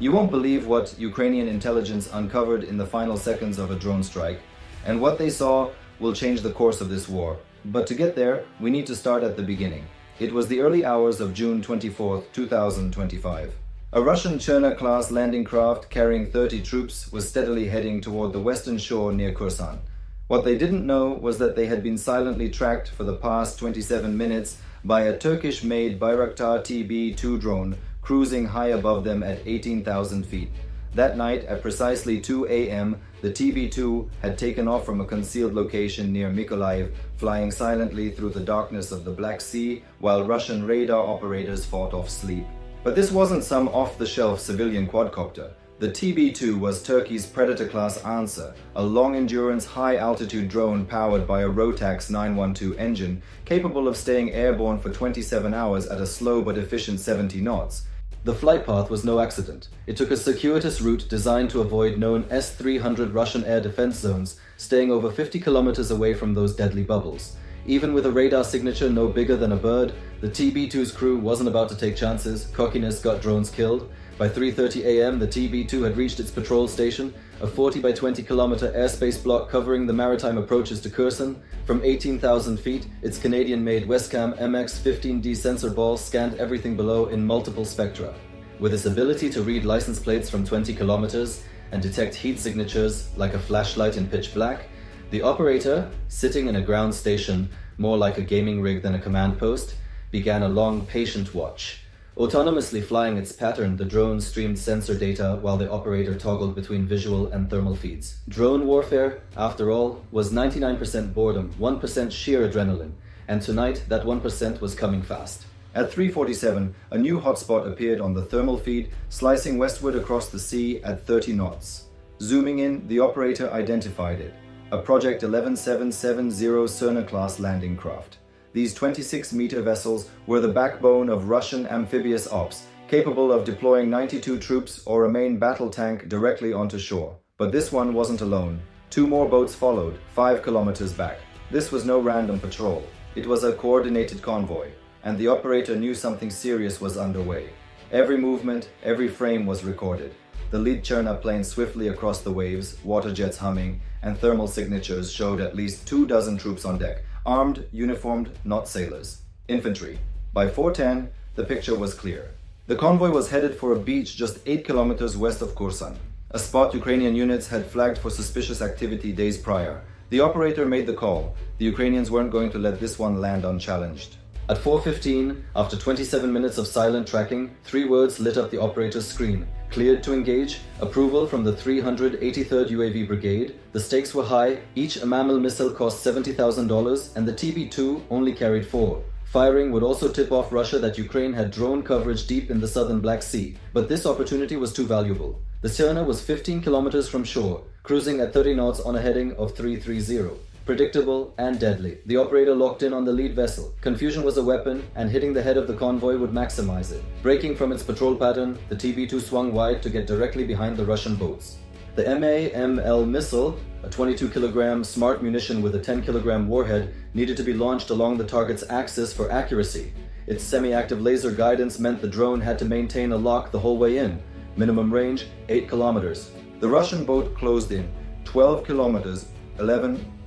You won't believe what Ukrainian intelligence uncovered in the final seconds of a drone strike, and what they saw will change the course of this war. But to get there, we need to start at the beginning. It was the early hours of June 24, 2025. A Russian Cerna-class landing craft carrying 30 troops was steadily heading toward the western shore near Kherson. What they didn't know was that they had been silently tracked for the past 27 minutes by a Turkish-made Bayraktar TB2 drone cruising high above them at 18,000 feet. That night, at precisely 2 a.m., the TB2 had taken off from a concealed location near Mykolaiv, flying silently through the darkness of the Black Sea while Russian radar operators fought off sleep. But this wasn't some off-the-shelf civilian quadcopter. The TB2 was Turkey's Predator-class answer, a long-endurance, high-altitude drone powered by a Rotax 912 engine, capable of staying airborne for 27 hours at a slow but efficient 70 knots. The flight path was no accident. It took a circuitous route designed to avoid known S-300 Russian air defense zones, staying over 50 kilometers away from those deadly bubbles. Even with a radar signature no bigger than a bird, the TB2's crew wasn't about to take chances. Cockiness got drones killed. By 3:30 a.m., the TB2 had reached its patrol station, a 40 by 20 kilometer airspace block covering the maritime approaches to Kherson. From 18,000 feet, its Canadian-made Westcam MX-15D sensor ball scanned everything below in multiple spectra. With its ability to read license plates from 20 kilometers and detect heat signatures like a flashlight in pitch black, the operator, sitting in a ground station more like a gaming rig than a command post, began a long, patient watch. Autonomously flying its pattern, the drone streamed sensor data while the operator toggled between visual and thermal feeds. Drone warfare, after all, was 99% boredom, 1% sheer adrenaline, and tonight that 1% was coming fast. At 3:47, a new hotspot appeared on the thermal feed, slicing westward across the sea at 30 knots. Zooming in, the operator identified it, a Project 11770 Cerna-class landing craft. These 26-meter vessels were the backbone of Russian amphibious ops, capable of deploying 92 troops or a main battle tank directly onto shore. But this one wasn't alone. Two more boats followed, 5 kilometers back. This was no random patrol. It was a coordinated convoy, and the operator knew something serious was underway. Every movement, every frame was recorded. The lead Cerna planed swiftly across the waves, water jets humming, and thermal signatures showed at least 24 troops on deck. Armed, uniformed, not sailors. Infantry. By 4:10, the picture was clear. The convoy was headed for a beach just 8 kilometers west of Kherson, a spot Ukrainian units had flagged for suspicious activity days prior. The operator made the call. The Ukrainians weren't going to let this one land unchallenged. At 4:15, after 27 minutes of silent tracking, 3 words lit up the operator's screen. Cleared to engage, approval from the 383rd UAV Brigade. The stakes were high, each a mammal missile cost $70,000 and the TB2 only carried 4. Firing would also tip off Russia that Ukraine had drone coverage deep in the southern Black Sea. But this opportunity was too valuable. The Cerna was 15 kilometers from shore, cruising at 30 knots on a heading of 330. Predictable and deadly. The operator locked in on the lead vessel. Confusion was a weapon, and hitting the head of the convoy would maximize it. Breaking from its patrol pattern, the TB2 swung wide to get directly behind the Russian boats. The MAML missile, a 22-kilogram smart munition with a 10-kilogram warhead, needed to be launched along the target's axis for accuracy. Its semi-active laser guidance meant the drone had to maintain a lock the whole way in. Minimum range, 8 kilometers. The Russian boat closed in, 12 kilometers,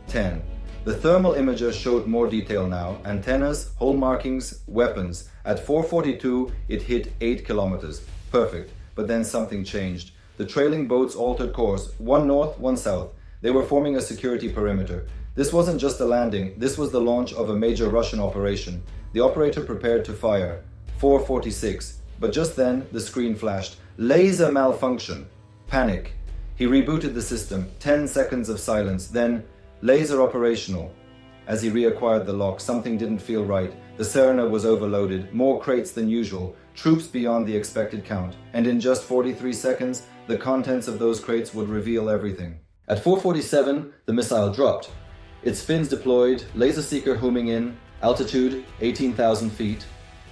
10. The thermal imager showed more detail now. Antennas, hole markings, weapons. At 4:42, it hit 8 kilometers. Perfect. But then something changed. The trailing boats altered course, one north, one south. They were forming a security perimeter. This wasn't just a landing, this was the launch of a major Russian operation. The operator prepared to fire. 4:46. But just then, the screen flashed. Laser malfunction. Panic. He rebooted the system. 10 seconds of silence. Then, laser operational. As he reacquired the lock, something didn't feel right. The Cerna was overloaded, more crates than usual, troops beyond the expected count. And in just 43 seconds, the contents of those crates would reveal everything. At 4:47, the missile dropped. Its fins deployed, laser seeker homing in, altitude 18,000 feet,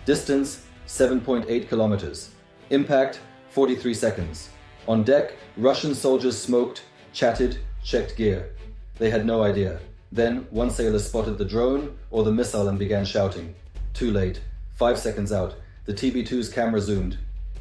distance 7.8 kilometers. Impact 43 seconds. On deck, Russian soldiers smoked, chatted, checked gear. They had no idea. Then, one sailor spotted the drone or the missile and began shouting. Too late. 5 seconds out. The TB2's camera zoomed.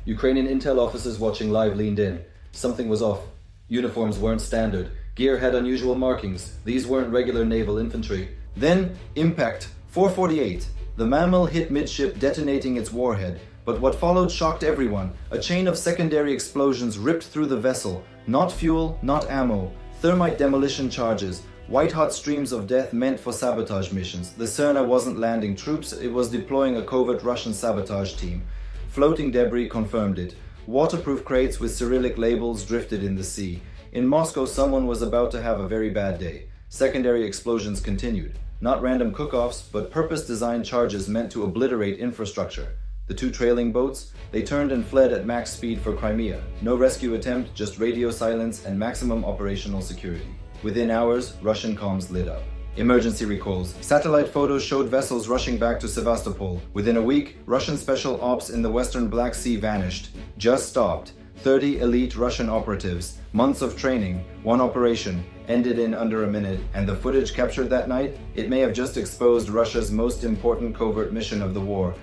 Ukrainian intel officers watching live leaned in. Something was off. Uniforms weren't standard. Gear had unusual markings. These weren't regular naval infantry. Then, impact. 4:48. The mammal hit midship, detonating its warhead. But what followed shocked everyone. A chain of secondary explosions ripped through the vessel. Not fuel, not ammo. Thermite demolition charges. White-hot streams of death meant for sabotage missions. The Cerna wasn't landing troops, it was deploying a covert Russian sabotage team. Floating debris confirmed it. Waterproof crates with Cyrillic labels drifted in the sea. In Moscow, someone was about to have a very bad day. Secondary explosions continued. Not random cook-offs, but purpose-designed charges meant to obliterate infrastructure. The two trailing boats, they turned and fled at max speed for Crimea. No rescue attempt, just radio silence and maximum operational security. Within hours, Russian comms lit up. Emergency recalls. Satellite photos showed vessels rushing back to Sevastopol. Within a week, Russian special ops in the western Black Sea vanished. Just stopped. 30 elite Russian operatives. Months of training. One operation. Ended in under a minute. And the footage captured that night? It may have just exposed Russia's most important covert mission of the war.